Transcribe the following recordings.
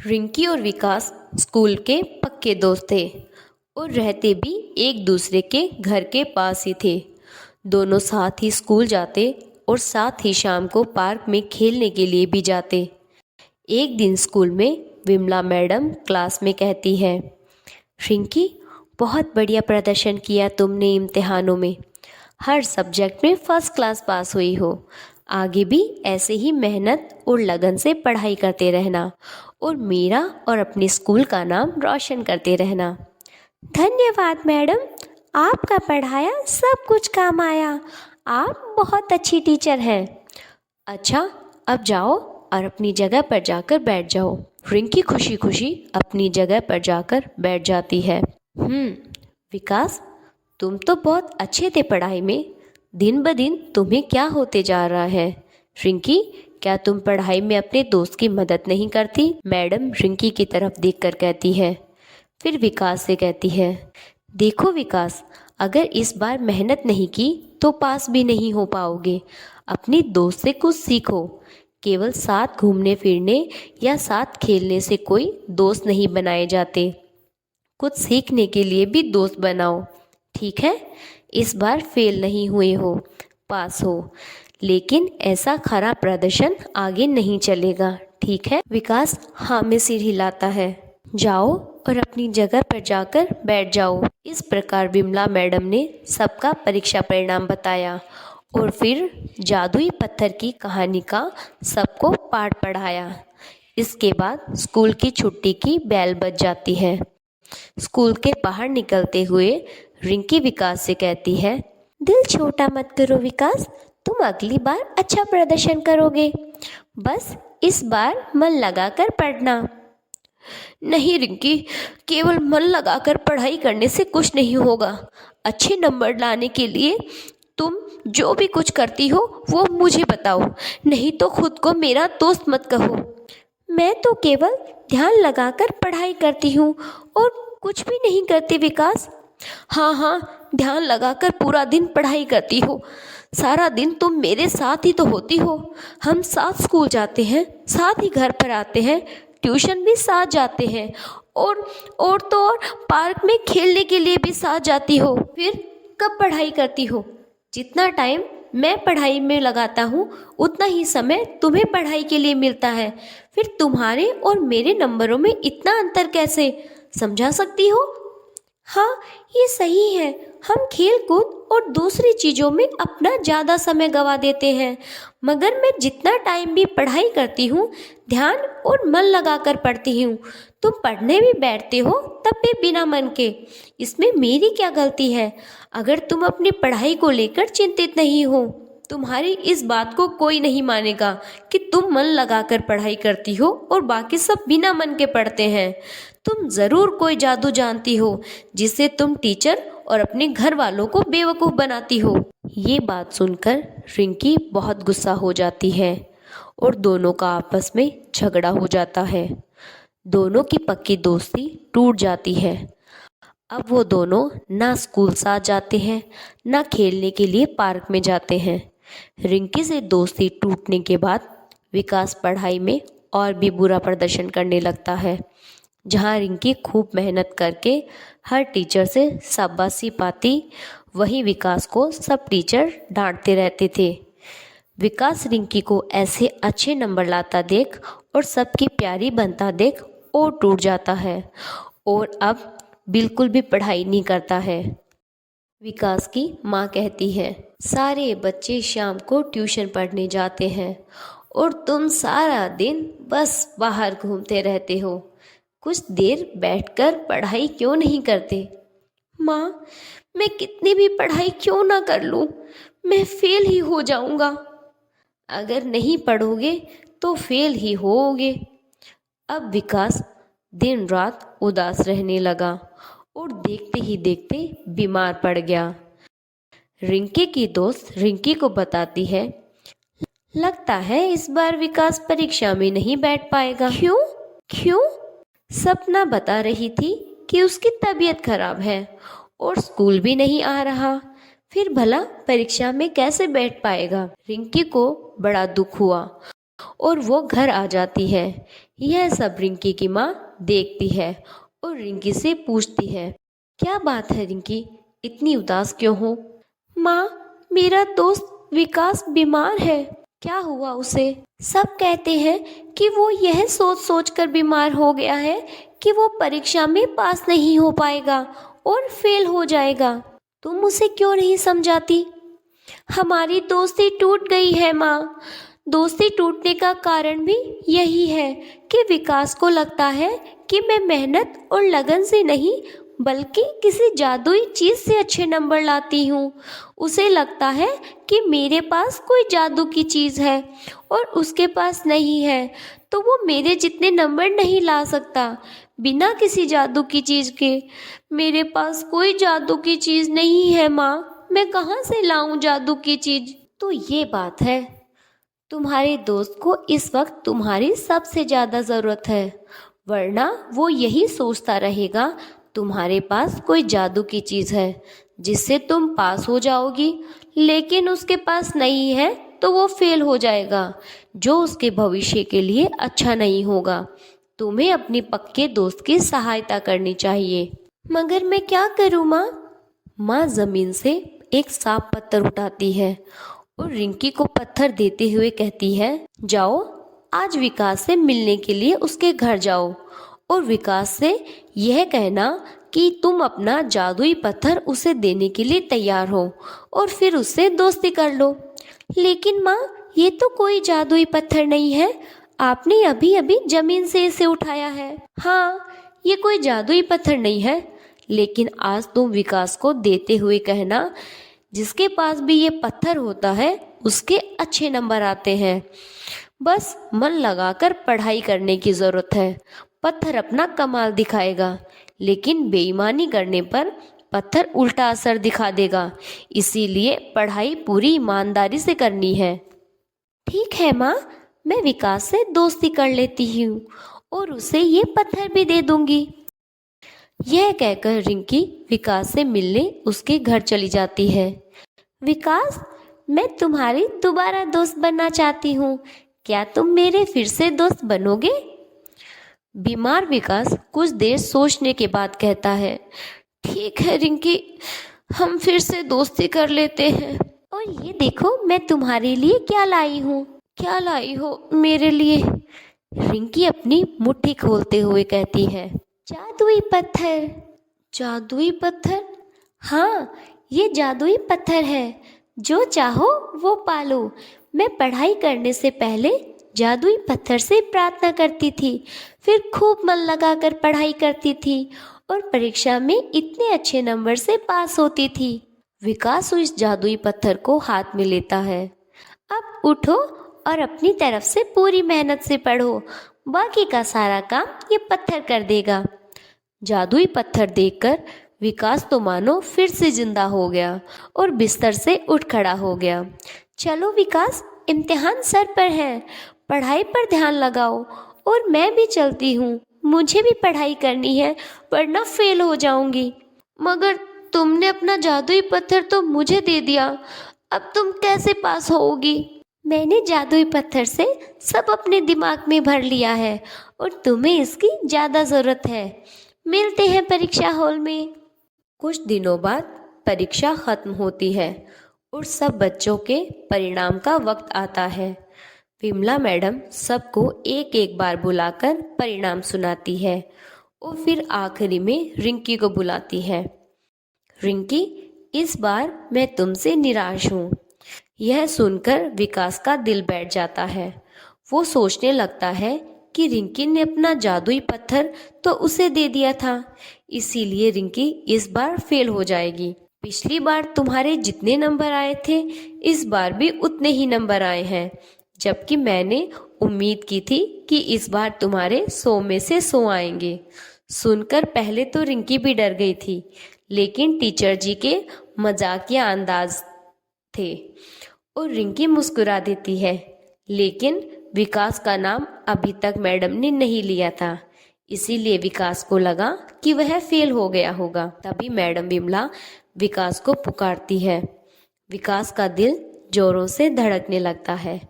रिंकी और विकास स्कूल के पक्के दोस्त थे और रहते भी एक दूसरे के घर के पास ही थे। दोनों साथ ही स्कूल जाते और साथ ही शाम को पार्क में खेलने के लिए भी जाते। एक दिन स्कूल में विमला मैडम क्लास में कहती है, रिंकी, बहुत बढ़िया प्रदर्शन किया तुमने इम्तिहानों में। हर सब्जेक्ट में फर्स्ट क्लास पास हुई हो। आगे भी ऐसे ही मेहनत और लगन से पढ़ाई करते रहना और मेरा और अपने स्कूल का नाम रोशन करते रहना। धन्यवाद मैडम, आपका पढ़ाया सब कुछ काम आया। आप बहुत अच्छी टीचर हैं। अच्छा, अब जाओ और अपनी जगह पर जाकर बैठ जाओ। रिंकी खुशी खुशी अपनी जगह पर जाकर बैठ जाती है। विकास, तुम तो बहुत अच्छे थे पढ़ाई में। दिन ब दिन तुम्हें क्या होते जा रहा है? रिंकी, क्या तुम पढ़ाई में अपने दोस्त की मदद नहीं करती? मैडम रिंकी की तरफ देखकर कहती है। फिर विकास से कहती है, देखो विकास, अगर इस बार मेहनत नहीं की तो पास भी नहीं हो पाओगे। अपने दोस्त से कुछ सीखो। केवल साथ घूमने फिरने या साथ खेलने से कोई दोस्त नहीं बनाए जाते। कुछ सीखने के लिए भी दोस्त बनाओ, ठीक है? इस बार फेल नहीं हुए हो, पास हो, लेकिन ऐसा खराब प्रदर्शन आगे नहीं चलेगा, ठीक है? विकास हाँ में सिर हिलाता है। जाओ और अपनी जगह पर जाकर बैठ जाओ। इस प्रकार विमला मैडम ने सबका परीक्षा परिणाम बताया और फिर जादुई पत्थर की कहानी का सबको पाठ पढ़ाया। इसके बाद स्कूल की छुट्टी की बेल बज जाती है। स्कूल के बाहर निकलते हुए रिंकी विकास से कहती है, दिल छोटा मत करो विकास, तुम अगली बार अच्छा प्रदर्शन करोगे। बस इस बार मन लगाकर पढ़ना। नहीं रिंकी, केवल मन लगाकर पढ़ाई करने से कुछ नहीं होगा। अच्छे नंबर लाने के लिए तुम जो भी कुछ करती हो वो मुझे बताओ, नहीं तो खुद को मेरा दोस्त मत कहो। मैं तो केवल ध्यान लगाकर पढ़ाई करती हूँ और कुछ भी नहीं करती विकास। हाँ, ध्यान लगाकर पूरा दिन पढ़ाई करती हो। सारा दिन तुम मेरे साथ ही तो होती हो। हम साथ स्कूल जाते हैं, साथ ही घर पर आते हैं, ट्यूशन भी साथ जाते हैं और तो और पार्क में खेलने के लिए भी साथ जाती हो। फिर कब पढ़ाई करती हो? जितना टाइम मैं पढ़ाई में लगाता हूँ उतना ही समय तुम्हें पढ़ाई के लिए मिलता है। फिर तुम्हारे और मेरे नंबरों में इतना अंतर कैसे? समझा सकती हो? हाँ, ये सही है। हम खेल कूद और दूसरी चीज़ों में अपना ज़्यादा समय गंवा देते हैं, मगर मैं जितना टाइम भी पढ़ाई करती हूँ ध्यान और मन लगाकर पढ़ती हूँ। तुम पढ़ने भी बैठते हो तब भी बिना मन के। इसमें मेरी क्या गलती है? अगर तुम अपनी पढ़ाई को लेकर चिंतित नहीं हो, तुम्हारी इस बात को कोई नहीं मानेगा कि तुम मन लगाकर पढ़ाई करती हो और बाकी सब बिना मन के पढ़ते हैं। तुम ज़रूर कोई जादू जानती हो जिससे तुम टीचर और अपने घर वालों को बेवकूफ़ बनाती हो। ये बात सुनकर रिंकी बहुत गुस्सा हो जाती है और दोनों का आपस में झगड़ा हो जाता है। दोनों की पक्की दोस्ती टूट जाती है। अब वो दोनों ना स्कूल साथ जाते हैं, ना खेलने के लिए पार्क में जाते हैं। रिंकी से दोस्ती टूटने के बाद विकास पढ़ाई में और भी बुरा प्रदर्शन करने लगता है। जहाँ रिंकी खूब मेहनत करके हर टीचर से शाबाशी पाती, वहीं विकास को सब टीचर डांटते रहते थे। विकास रिंकी को ऐसे अच्छे नंबर लाता देख और सबकी प्यारी बनता देख और टूट जाता है और अब बिल्कुल भी पढ़ाई नहीं करता है। विकास की माँ कहती है, सारे बच्चे शाम को ट्यूशन पढ़ने जाते हैं और तुम सारा दिन बस बाहर घूमते रहते हो। कुछ देर बैठकर पढ़ाई क्यों नहीं करते? माँ, मैं कितनी भी पढ़ाई क्यों ना कर लूँ, मैं फेल ही हो जाऊँगा। अगर नहीं पढ़ोगे तो फेल ही होगे। अब विकास दिन रात उदास रहने लगा और देखते ही देखते बीमार पड़ गया। रिंकी की दोस्त रिंकी को बताती है, लगता है इस बार विकास परीक्षा में नहीं बैठ पाएगा। क्यों? सपना बता रही थी कि उसकी तबीयत खराब है और स्कूल भी नहीं आ रहा। फिर भला परीक्षा में कैसे बैठ पाएगा? रिंकी को बड़ा दुख हुआ और वो घर आ जाती है। यह सब रिंकी की माँ देखती है और रिंकी से पूछती है, क्या बात है रिंकी, इतनी उदास क्यों हो? माँ, मेरा दोस्त विकास बीमार है। क्या हुआ उसे? सब कहते हैं कि वो यह सोच सोच कर बीमार हो गया है कि वो परीक्षा में पास नहीं हो पाएगा और फेल हो जाएगा। तुम उसे क्यों नहीं समझाती? हमारी दोस्ती टूट गई है माँ। दोस्ती टूटने का कारण भी यही है कि विकास को लगता है कि मैं मेहनत और लगन से नहीं बल्कि किसी जादुई चीज से अच्छे नंबर लाती हूँ। उसे लगता है कि मेरे पास कोई जादू की चीज है और उसके पास नहीं है, तो वो मेरे जितने नंबर नहीं ला सकता बिना किसी जादू की चीज के। मेरे पास कोई जादू की चीज नहीं है माँ, मैं कहाँ से लाऊं जादू की चीज? तो ये बात है, तुम्हारे दोस्त को इस वक्त तुम्हारी सबसे ज्यादा जरूरत है, वरना वो यही सोचता रहेगा तुम्हारे पास कोई जादू की चीज है जिससे तुम पास हो जाओगी, लेकिन उसके पास नहीं है तो वो फेल हो जाएगा, जो उसके भविष्य के लिए अच्छा नहीं होगा। तुम्हें अपनी पक्के दोस्त की सहायता करनी चाहिए। मगर मैं क्या करूँ माँ? माँ जमीन से एक साफ पत्थर उठाती है और रिंकी को पत्थर देते हुए कहती है, जाओ आज विकास से मिलने के लिए उसके घर जाओ और विकास से यह कहना कि तुम अपना जादुई पत्थर उसे देने के लिए तैयार हो और फिर उससे दोस्ती कर लो। लेकिन माँ, ये तो कोई जादुई पत्थर नहीं है, आपने अभी अभी जमीन से इसे उठाया है। हाँ, ये कोई जादुई पत्थर नहीं है, लेकिन आज तुम विकास को देते हुए कहना, जिसके पास भी ये पत्थर होता है उसके अच्छे नंबर आते हैं। बस मन लगाकर पढ़ाई करने की जरूरत है। पत्थर अपना कमाल दिखाएगा, लेकिन बेईमानी करने पर पत्थर उल्टा असर दिखा देगा। इसीलिए पढ़ाई पूरी ईमानदारी से करनी है। ठीक है माँ, मैं विकास से दोस्ती कर लेती हूँ और उसे ये पत्थर भी दे दूंगी। यह कहकर रिंकी विकास से मिलने उसके घर चली जाती है। विकास, मैं तुम्हारी दोबारा दोस्त बनना चाहती हूँ, क्या तुम मेरे फिर से दोस्त बनोगे? बीमार विकास कुछ देर सोचने के बाद कहता है, ठीक है रिंकी, हम फिर से दोस्ती कर लेते हैं। और ये देखो मैं तुम्हारे लिए क्या लाई हूँ। क्या लाई हो मेरे लिए? रिंकी अपनी मुट्ठी खोलते हुए कहती है, जादुई पत्थर। जादुई पत्थर? हाँ, ये जादुई पत्थर है, जो चाहो वो पालो। मैं पढ़ाई करने से पहले जादुई पत्थर से प्रार्थना करती थी, फिर खूब मन लगाकर पढ़ाई करती थी और परीक्षा में इतने अच्छे नंबर से पास होती थी। विकास उस जादुई पत्थर को हाथ में लेता है। अब उठो और अपनी तरफ से पूरी मेहनत से पढ़ो, बाकी का सारा काम ये पत्थर कर देगा। जादुई पत्थर देखकर विकास तो मानो फिर से जिंदा हो गया और बिस्तर से उठ खड़ा हो गया। चलो विकास, इम्तिहान सर पर है, पढ़ाई पर ध्यान लगाओ। और मैं भी चलती हूँ, मुझे भी पढ़ाई करनी है, वरना फेल हो जाऊंगी। मगर तुमने अपना जादुई पत्थर तो मुझे दे दिया, अब तुम कैसे पास होगी? मैंने जादुई पत्थर से सब अपने दिमाग में भर लिया है और तुम्हें इसकी ज़्यादा ज़रूरत है। मिलते हैं परीक्षा हॉल में। कुछ दिनों बाद परीक्षा खत्म होती है और सब बच्चों के परिणाम का वक्त आता है। विमला मैडम सबको एक एक बार बुलाकर परिणाम सुनाती है और फिर आखिरी में रिंकी को बुलाती है। रिंकी, इस बार मैं तुमसे निराश हूँ। यह सुनकर विकास का दिल बैठ जाता है। वो सोचने लगता है कि रिंकी ने अपना जादुई पत्थर तो उसे दे दिया था, इसीलिए रिंकी इस बार फेल हो जाएगी। पिछली बार तुम्हारे जितने नंबर आए थे, इस बार भी उतने ही नंबर आए हैं, जबकि मैंने उम्मीद की थी कि इस बार तुम्हारे 100 में से 100 आएंगे। सुनकर पहले तो रिंकी भी डर गई थी, लेकिन टीचर जी के मजाकिया अंदाज थे और रिंकी मुस्कुरा देती है। लेकिन विकास का नाम अभी तक मैडम ने नहीं लिया था, इसीलिए विकास को लगा कि वह फेल हो गया होगा। तभी मैडम विमला विकास को पुकारती है। विकास का दिल जोरों से धड़कने लगता है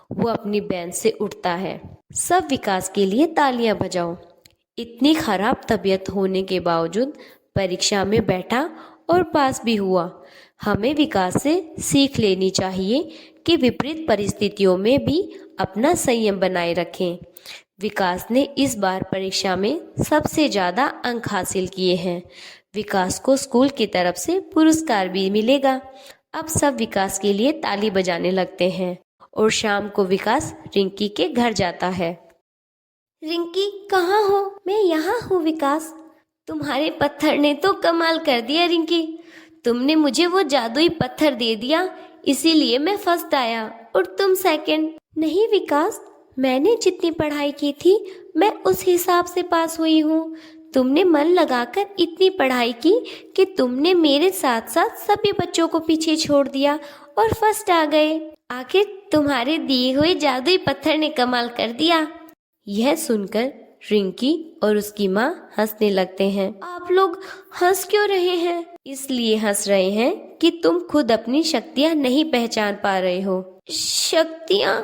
वो अपनी बेंच से उठता है। सब विकास के लिए तालियां बजाओ। इतनी खराब तबीयत होने के बावजूद परीक्षा में बैठा और पास भी हुआ। हमें विकास से सीख लेनी चाहिए कि विपरीत परिस्थितियों में भी अपना संयम बनाए रखें। विकास ने इस बार परीक्षा में सबसे ज़्यादा अंक हासिल किए हैं। विकास को स्कूल की तरफ से पुरस्कार भी मिलेगा। अब सब विकास के लिए ताली बजाने लगते हैं और शाम को विकास रिंकी के घर जाता है। रिंकी, कहाँ हो? मैं यहाँ हूँ विकास। तुम्हारे पत्थर ने तो कमाल कर दिया रिंकी। तुमने मुझे वो जादुई पत्थर दे दिया, इसीलिए मैं फर्स्ट आया और तुम सेकंड। नहीं विकास, मैंने जितनी पढ़ाई की थी मैं उस हिसाब से पास हुई हूँ। तुमने मन लगाकर इतनी पढ़ाई की कि तुमने मेरे साथ साथ सभी बच्चों को पीछे छोड़ दिया और फर्स्ट आ गए। आखिर तुम्हारे दिए हुए जादुई पत्थर ने कमाल कर दिया। यह सुनकर रिंकी और उसकी माँ हंसने लगते हैं। आप लोग हंस क्यों रहे हैं? इसलिए हंस रहे हैं कि तुम खुद अपनी शक्तियाँ नहीं पहचान पा रहे हो। शक्तियाँ?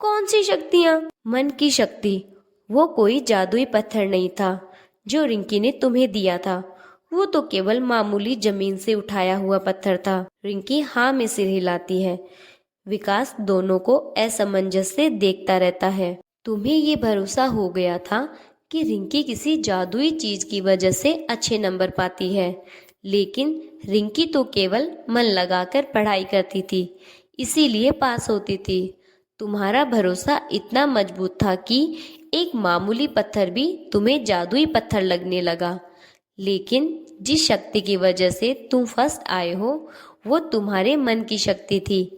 कौन सी शक्तियाँ? मन की शक्ति। वो कोई जादुई पत्थर नहीं था जो रिंकी ने तुम्हें दिया था। वो तो केवल मामूली जमीन से उठाया हुआ पत्थर था। रिंकी हाँ में सिर हिलाती है। विकास दोनों को असमंजस से देखता रहता है। तुम्हें ये भरोसा हो गया था कि रिंकी किसी जादुई चीज की वजह से अच्छे नंबर पाती है, लेकिन रिंकी तो केवल मन लगाकर पढ़ाई करती थी, इसीलिए पास होती थी। तुम्हारा भरोसा इतना मजबूत था कि एक मामूली पत्थर भी तुम्हें जादुई पत्थर लगने लगा। लेकिन जिस शक्ति की वजह से तुम फर्स्ट आए हो वो तुम्हारे मन की शक्ति थी।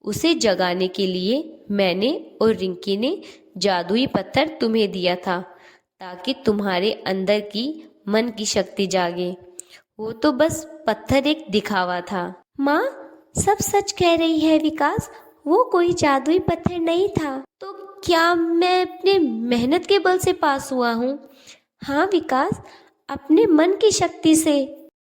उसे जगाने के लिए मैंने और रिंकी ने जादुई पत्थर तुम्हें दिया था ताकि तुम्हारे अंदर की मन की शक्ति जागे। वो तो बस पत्थर एक दिखावा था। माँ सब सच कह रही है विकास, वो कोई जादुई पत्थर नहीं था। तो क्या मैं अपने मेहनत के बल से पास हुआ हूँ? हाँ विकास, अपने मन की शक्ति से।